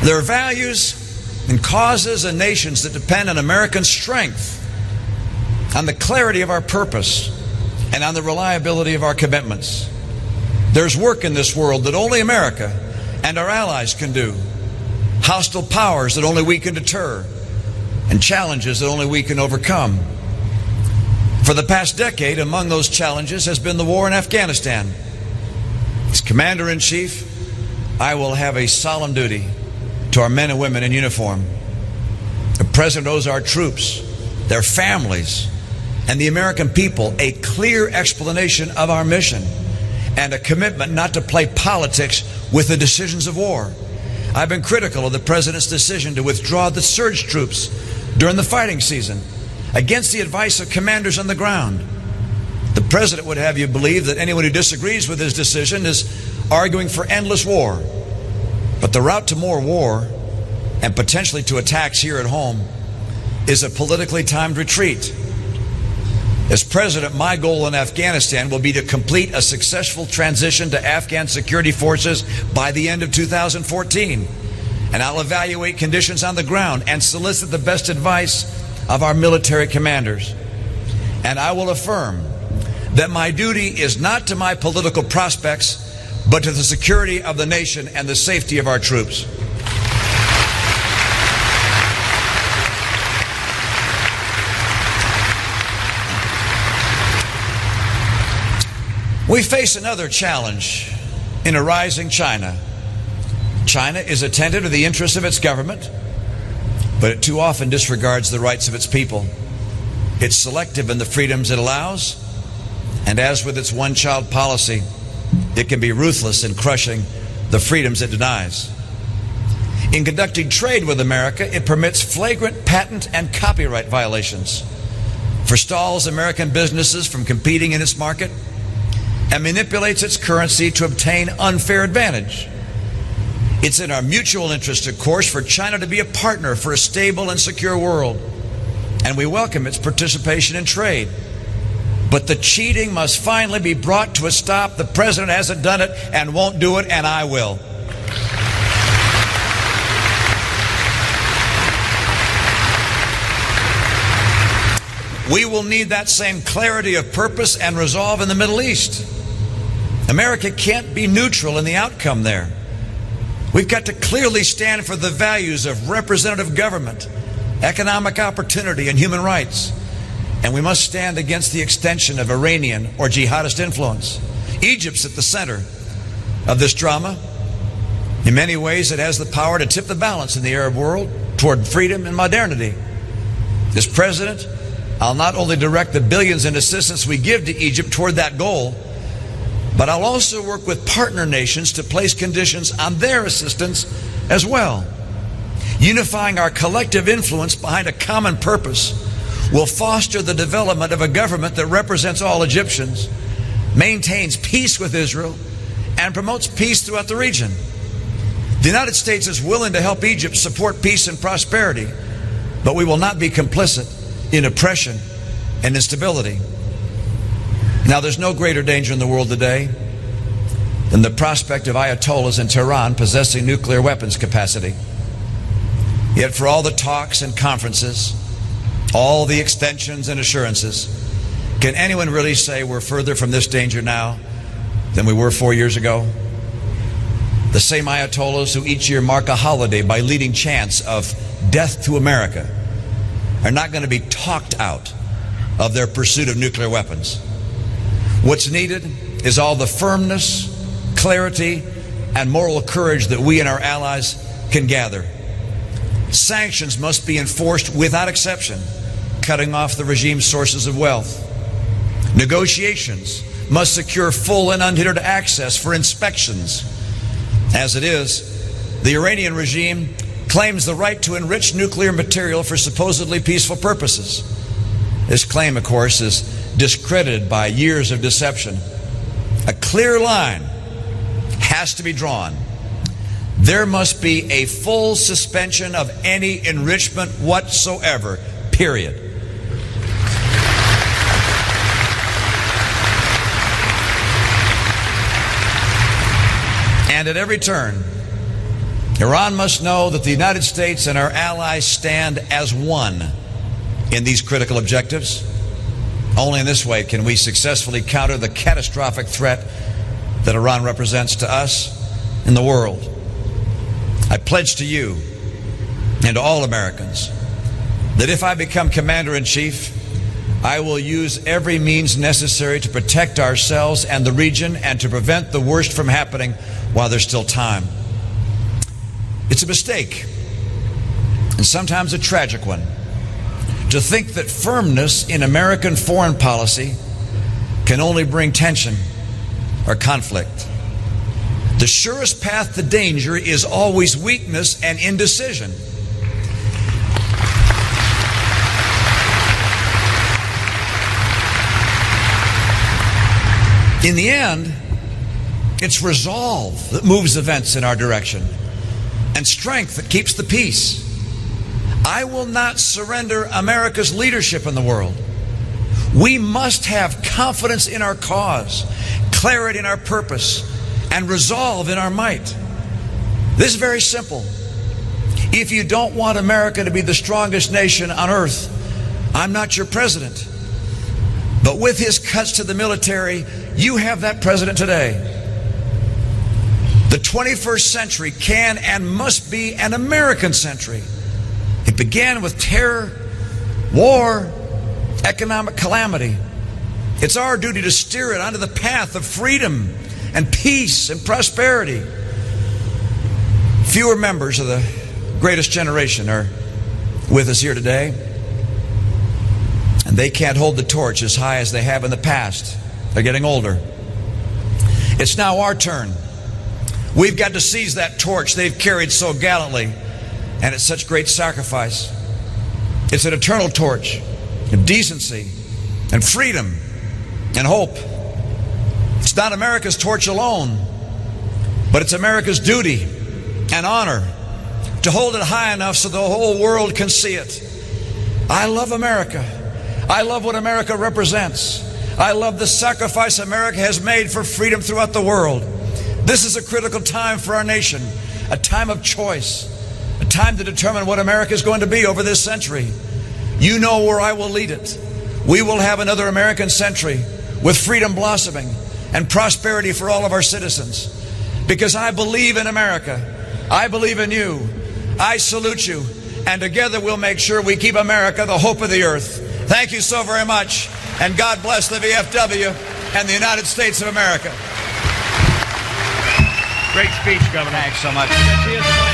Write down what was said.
There are values and causes and nations that depend on American strength, on the clarity of our purpose, and on the reliability of our commitments. There's work in this world that only America and our allies can do, hostile powers that only we can deter, and challenges that only we can overcome. For the past decade, among those challenges has been the war in Afghanistan. As Commander-in-Chief, I will have a solemn duty to our men and women in uniform. The President owes our troops, their families, and the American people a clear explanation of our mission and a commitment not to play politics with the decisions of war. I've been critical of the President's decision to withdraw the surge troops during the fighting season against the advice of commanders on the ground. The President would have you believe that anyone who disagrees with his decision is arguing for endless war. But the route to more war, and potentially to attacks here at home, is a politically timed retreat. As President, my goal in Afghanistan will be to complete a successful transition to Afghan security forces by the end of 2014. And I'll evaluate conditions on the ground and solicit the best advice of our military commanders. And I will affirm that my duty is not to my political prospects, but to the security of the nation and the safety of our troops. We face another challenge in a rising China. China is attentive to the interests of its government, but it too often disregards the rights of its people. It's selective in the freedoms it allows, and as with its one-child policy, it can be ruthless in crushing the freedoms it denies. In conducting trade with America, it permits flagrant patent and copyright violations, forestalls American businesses from competing in its market, and manipulates its currency to obtain unfair advantage. It's in our mutual interest, of course, for China to be a partner for a stable and secure world, and we welcome its participation in trade. But the cheating must finally be brought to a stop. The President hasn't done it and won't do it, and I will. We will need that same clarity of purpose and resolve in the Middle East. America can't be neutral in the outcome there. We've got to clearly stand for the values of representative government, economic opportunity, and human rights. And we must stand against the extension of Iranian or jihadist influence. Egypt's at the center of this drama. In many ways, it has the power to tip the balance in the Arab world toward freedom and modernity. As President, I'll not only direct the billions in assistance we give to Egypt toward that goal, but I'll also work with partner nations to place conditions on their assistance as well. Unifying our collective influence behind a common purpose will foster the development of a government that represents all Egyptians, maintains peace with Israel, and promotes peace throughout the region. The United States is willing to help Egypt support peace and prosperity, but we will not be complicit in oppression and instability. Now, there's no greater danger in the world today than the prospect of Ayatollahs in Tehran possessing nuclear weapons capacity. Yet for all the talks and conferences, all the extensions and assurances, can anyone really say we're further from this danger now than we were 4 years ago? The same Ayatollahs who each year mark a holiday by leading chants of death to America are not going to be talked out of their pursuit of nuclear weapons. What's needed is all the firmness, clarity, and moral courage that we and our allies can gather. Sanctions must be enforced without exception, cutting off the regime's sources of wealth. Negotiations must secure full and unhindered access for inspections. As it is, the Iranian regime claims the right to enrich nuclear material for supposedly peaceful purposes. This claim, of course, is discredited by years of deception. A clear line has to be drawn. There must be a full suspension of any enrichment whatsoever, period. And at every turn, Iran must know that the United States and our allies stand as one in these critical objectives. Only in this way can we successfully counter the catastrophic threat that Iran represents to us and the world. I pledge to you and to all Americans that if I become Commander-in-Chief, I will use every means necessary to protect ourselves and the region and to prevent the worst from happening while there's still time. It's a mistake, and sometimes a tragic one, to think that firmness in American foreign policy can only bring tension or conflict. The surest path to danger is always weakness and indecision. In the end, it's resolve that moves events in our direction, and strength that keeps the peace. I will not surrender America's leadership in the world. We must have confidence in our cause, clarity in our purpose, and resolve in our might. This is very simple. If you don't want America to be the strongest nation on earth, I'm not your president. But with his cuts to the military, you have that president today. The 21st century can and must be an American century. It began with terror, war, economic calamity. It's our duty to steer it onto the path of freedom and peace and prosperity. Fewer members of the greatest generation are with us here today, and they can't hold the torch as high as they have in the past. They're getting older. It's now our turn. We've got to seize that torch they've carried so gallantly and at such great sacrifice. It's an eternal torch of decency and freedom and hope. It's not America's torch alone, but it's America's duty and honor to hold it high enough so the whole world can see it. I love America. I love what America represents. I love the sacrifice America has made for freedom throughout the world. This is a critical time for our nation, a time of choice, a time to determine what America is going to be over this century. You know where I will lead it. We will have another American century with freedom blossoming and prosperity for all of our citizens. Because I believe in America. I believe in you. I salute you. And together we'll make sure we keep America the hope of the earth. Thank you so very much. And God bless the VFW and the United States of America. Great speech, Governor. Thanks so much.